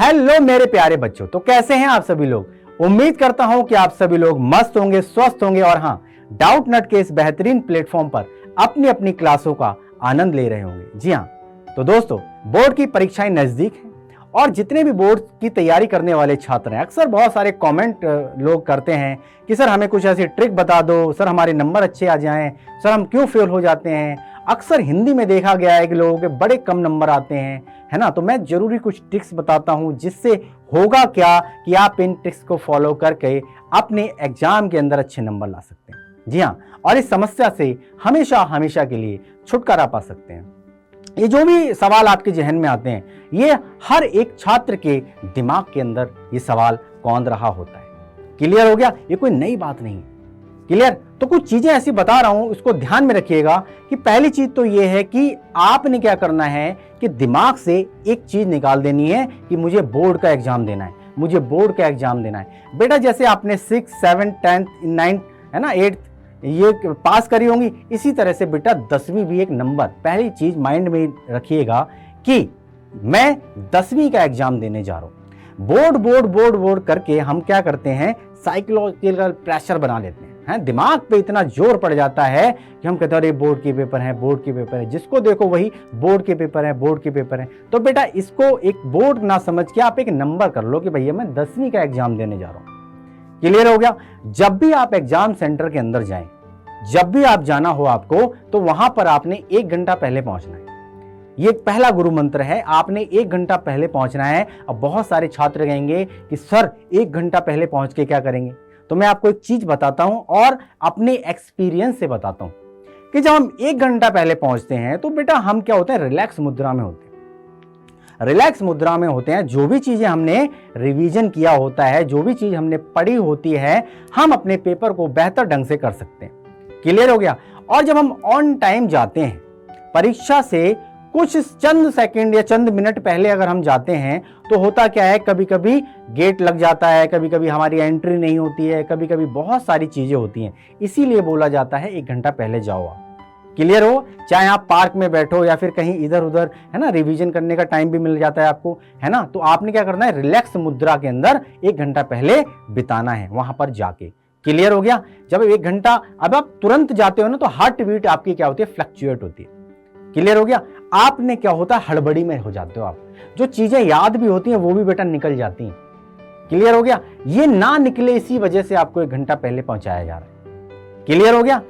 Hello मेरे प्यारे बच्चों, तो कैसे हैं आप सभी लोग। उम्मीद करता हूं कि आप सभी लोग मस्त होंगे, स्वस्थ होंगे और हाँ, डाउट नट के इस बेहतरीन प्लेटफॉर्म पर अपनी अपनी क्लासों का आनंद ले रहे होंगे। जी हाँ, तो दोस्तों बोर्ड की परीक्षाएं नजदीक हैं और जितने भी बोर्ड की तैयारी करने वाले छात्र हैं, अक्सर बहुत सारे कमेंट लोग करते हैं कि सर हमें कुछ ऐसी ट्रिक बता दो, सर हमारे नंबर अच्छे आ जाएं, सर हम क्यों फेल हो जाते हैं। अक्सर हिंदी में देखा गया है कि लोगों के बड़े कम नंबर आते हैं, है ना। तो मैं जरूरी कुछ ट्रिक्स बताता हूं जिससे होगा क्या कि आप इन ट्रिक्स को फॉलो करके अपने एग्जाम के अंदर अच्छे नंबर ला सकते हैं। जी हाँ, और इस समस्या से हमेशा हमेशा के लिए छुटकारा पा सकते हैं। ये जो भी सवाल आपके जहन में आते हैं, ये हर एक छात्र के दिमाग के अंदर ये सवाल कौंध रहा होता है। क्लियर हो गया, ये कोई नई बात नहीं है। क्लियर, तो कुछ चीजें ऐसी बता रहा हूं, इसको ध्यान में रखिएगा कि पहली चीज तो ये है कि आपने क्या करना है कि दिमाग से एक चीज निकाल देनी है कि मुझे बोर्ड का एग्जाम देना है, मुझे बोर्ड का एग्जाम देना है। बेटा जैसे आपने 6, 7, 10, 9 है ना 8 ये पास करी होंगी, इसी तरह से बेटा 10वीं भी एक नंबर। पहली चीज माइंड में रखिएगा कि मैं 10वीं का एग्जाम देने जा रहा हूं। बोर्ड बोर्ड बोर्ड बोर्ड करके हम क्या करते हैं, साइकोलॉजिकल प्रेशर बना लेते हैं, दिमाग पे इतना जोर पड़ जाता है कि हम कहते हैं अरे बोर्ड के पेपर हैं, बोर्ड के पेपर है, जिसको देखो वही बोर्ड के पेपर है, बोर्ड के पेपर है। तो बेटा इसको एक बोर्ड ना समझ के आप एक नंबर कर लो कि भैया मैं 10वीं का एग्जाम देने जा रहा हूं। क्लियर हो गया। जब भी आप एग्जाम सेंटर के अंदर जाएं, जब भी आप जाना हो आपको, तो वहां पर आपने 1 घंटा पहले पहुंचना है। ये पहला गुरु मंत्र है, आपने 1 घंटा पहले पहुंचना है। अब बहुत सारे छात्र कहेंगे कि सर 1 घंटा पहले पहुंच के क्या करेंगे। तो मैं आपको एक चीज बताता हूं और अपने एक्सपीरियंस से बताता हूं कि जब हम 1 घंटा पहले पहुंचते हैं तो बेटा हम क्या होते हैं, रिलैक्स मुद्रा में होते हैं। रिलैक्स मुद्रा में होते हैं, जो भी चीजें हमने रिवीजन किया होता है, जो भी चीज हमने पढ़ी होती है, हम अपने पेपर को बेहतर ढंग से कर सकते हैं। क्लियर हो गया। और जब हम ऑन टाइम जाते हैं, परीक्षा से कुछ चंद सेकंड या चंद मिनट पहले अगर हम जाते हैं, तो होता क्या है, कभी कभी गेट लग जाता है, कभी कभी हमारी एंट्री नहीं होती है, कभी कभी बहुत सारी चीजें होती हैं। इसीलिए बोला जाता है 1 घंटा पहले जाओ आप। क्लियर हो, चाहे आप पार्क में बैठो या फिर कहीं इधर उधर, है ना, रिवीजन करने का टाइम भी मिल जाता है आपको, है ना। तो आपने क्या करना है, रिलैक्स मुद्रा के अंदर 1 घंटा पहले बिताना है वहां पर जाके। क्लियर हो गया। जब 1 घंटा, अब आप तुरंत जाते हो ना, तो हार्ट बीट आपकी क्या होती है, फ्लक्चुएट होती है। क्लियर हो गया। आपने क्या होता है, हड़बड़ी में हो जाते हो आप, जो चीजें याद भी होती हैं वो भी बेटा निकल जाती हैं। क्लियर हो गया। ये ना निकले इसी वजह से आपको 1 घंटा पहले पहुंचाया जा रहा है। क्लियर हो गया।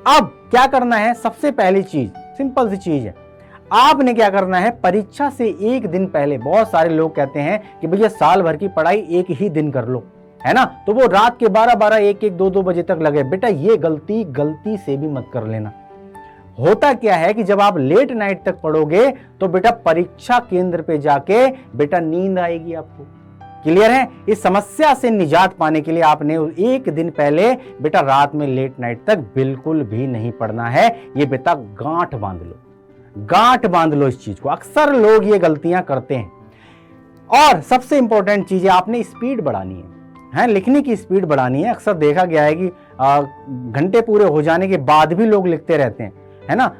अब क्या करना है, सबसे पहली चीज सिंपल सी चीज है, आपने क्या करना है, परीक्षा से 1 दिन पहले, बहुत सारे लोग कहते हैं कि भैया साल भर की पढ़ाई एक ही दिन कर लो, है ना, तो वो रात के 12-12, 1-1, 2-2 बजे तक लगे। बेटा ये गलती से भी मत कर लेना। होता क्या है कि जब आप लेट नाइट तक पढ़ोगे तो बेटा परीक्षा केंद्र पे जाके बेटा नींद आएगी आपको। क्लियर है। इस समस्या से निजात पाने के लिए आपने 1 दिन पहले बेटा रात में लेट नाइट तक बिल्कुल भी नहीं पढ़ना है। ये बेटा गांठ बांध लो, गांठ बांध लो इस चीज को। अक्सर लोग ये गलतियां करते हैं। और सबसे इंपॉर्टेंट चीज है, आपने स्पीड बढ़ानी है, लिखने की स्पीड बढ़ानी है। अक्सर देखा गया है कि घंटे पूरे हो जाने के बाद भी लोग लिखते रहते हैं, है ना।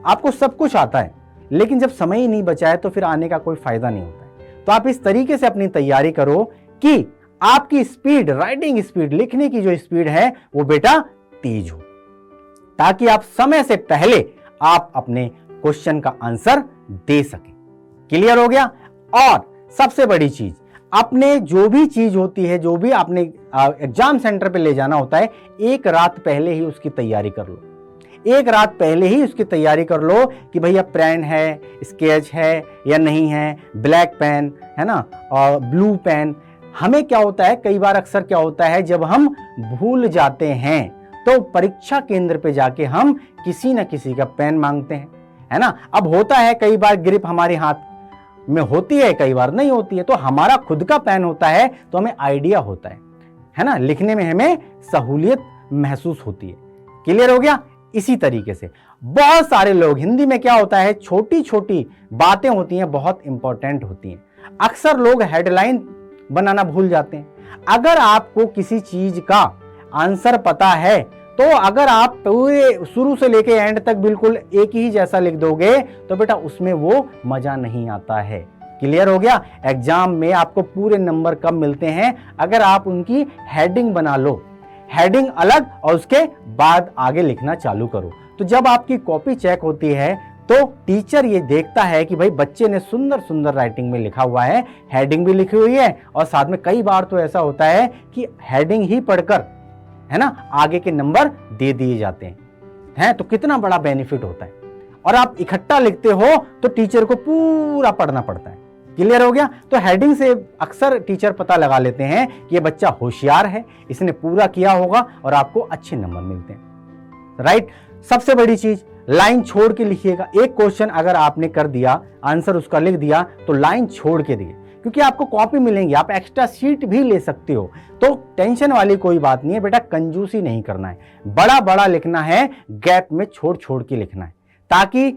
आपको सब कुछ आता है, लेकिन जब समय ही नहीं बचा है तो फिर आने का कोई फायदा नहीं होता है। तो आप इस तरीके से अपनी तैयारी करो कि आपकी स्पीड, राइटिंग स्पीड, लिखने की जो स्पीड है वो बेटा तेज हो, ताकि आप समय से पहले आप अपने क्वेश्चन का आंसर दे सकें। क्लियर हो गया। और सबसे बड़ी चीज, अपने जो भी चीज होती है, जो भी आपने एग्जाम सेंटर पे ले जाना होता है, 1 रात पहले ही उसकी तैयारी कर लो। 1 रात पहले ही उसकी तैयारी कर लो कि भैया पेन है, स्केच है या नहीं है, ब्लैक पेन है ना, और ब्लू पेन। हमें क्या होता है, कई बार अक्सर क्या होता है, जब हम भूल जाते हैं तो परीक्षा केंद्र पे जाके हम किसी न किसी का पेन मांगते हैं, है ना। अब होता है कई बार ग्रिप हमारे हाथ में होती है, कई बार नहीं होती है, तो हमारा खुद का पेन होता है तो हमें आइडिया होता है ना, लिखने में हमें सहूलियत महसूस होती है। क्लियर हो गया। इसी तरीके से बहुत सारे लोग, हिंदी में क्या होता है, छोटी छोटी बातें होती हैं, बहुत इंपॉर्टेंट होती हैं। अक्सर लोग हेडलाइन बनाना भूल जाते हैं। अगर आपको किसी चीज का आंसर पता है तो अगर आप पूरे शुरू से लेके एंड तक बिल्कुल एक ही जैसा लिख दोगे तो बेटा उसमें वो मजा नहीं आता है। क्लियर हो गया। एग्जाम में आपको पूरे नंबर कब मिलते हैं? अगर आप उनकी हेडिंग बना लो, हेडिंग अलग और उसके बाद आगे लिखना चालू करो। तो जब आपकी कॉपी चेक होती है तो टीचर ये देखता है कि भाई बच्चे ने सुंदर सुंदर राइटिंग में लिखा हुआ है, हेडिंग भी लिखी हुई है, और साथ में कई बार तो ऐसा होता है कि हेडिंग ही पढ़कर, है ना, आगे के नंबर दे दिए जाते हैं। तो कितना बड़ा बेनिफिट होता है। और आप इकट्ठा लिखते हो तो टीचर को पूरा पढ़ना पड़ता है। क्लियर हो गया। तो हेडिंग से अक्सर टीचर पता लगा लेते हैं कि ये बच्चा होशियार है, इसने पूरा किया होगा, और आपको अच्छे नंबर मिलते हैं। राइट। सबसे बड़ी चीज, लाइन छोड़ के लिखिएगा। एक क्वेश्चन अगर आपने कर दिया, आंसर उसका लिख दिया, तो लाइन छोड़ के दिए, क्योंकि आपको कॉपी मिलेंगी, आप एक्स्ट्रा शीट भी ले सकते हो। तो टेंशन वाली कोई बात नहीं है बेटा, कंजूसी नहीं करना है, बड़ा बड़ा लिखना है, गैप में छोड़ छोड़ के लिखना है, ताकि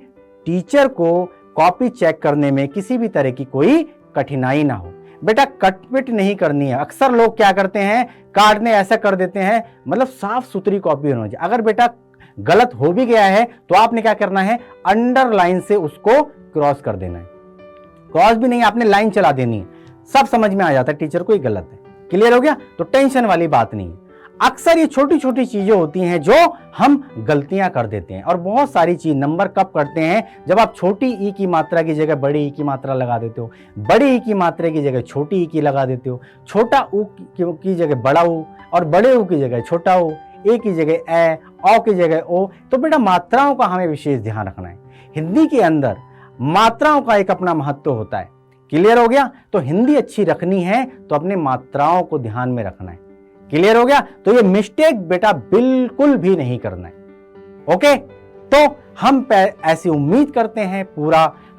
टीचर को कॉपी चेक करने में किसी भी तरह की कोई कठिनाई ना हो। बेटा कटपिट नहीं करनी है। अक्सर लोग क्या करते हैं, कार्ड ने ऐसा कर देते हैं, मतलब साफ सुथरी कॉपी होनी चाहिए। अगर बेटा गलत हो भी गया है तो आपने क्या करना है, अंडरलाइन से उसको क्रॉस कर देना है। क्रॉस भी नहीं, आपने लाइन चला देनी है। सब समझ में आ जाता है टीचर को ये गलत है। क्लियर हो गया। तो टेंशन वाली बात नहीं है। अक्सर ये छोटी छोटी चीजें होती हैं जो हम गलतियां कर देते हैं। और बहुत सारी चीज नंबर कब करते हैं, जब आप छोटी ई की मात्रा की जगह बड़ी ई की मात्रा लगा देते हो, बड़ी ई की मात्रा की जगह छोटी ई की लगा देते हो, छोटा ऊ की जगह बड़ा ऊ, और बड़े ऊ की जगह छोटा ऊ, ए की जगह ए, औ की जगह ओ। तो बेटा मात्राओं का हमें विशेष ध्यान रखना है। हिंदी के अंदर मात्राओं का एक अपना महत्व होता है। क्लियर हो गया। तो हिंदी अच्छी रखनी है तो अपने मात्राओं को ध्यान में रखना है। क्लियर हो गया। तो ये मिस्टेक बेटा बिल्कुल भी नहीं करना है। ओके। तो हम ऐसी उम्मीद करते हैं,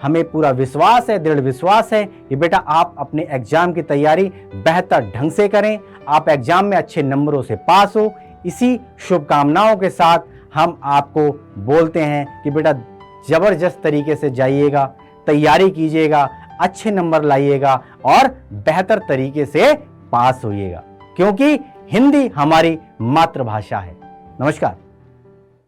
हमें पूरा विश्वास है, दृढ़ विश्वास है कि बेटा आप अपने एग्जाम की तैयारी बेहतर ढंग से करें, आप एग्जाम में अच्छे नंबरों से पास हो। इसी शुभकामनाओं के साथ हम आपको बोलते हैं कि बेटा जबरदस्त तरीके से जाइएगा, तैयारी कीजिएगा, अच्छे नंबर लाइएगा और बेहतर तरीके से पास होइएगा, क्योंकि हिंदी हमारी मातृभाषा है। नमस्कार।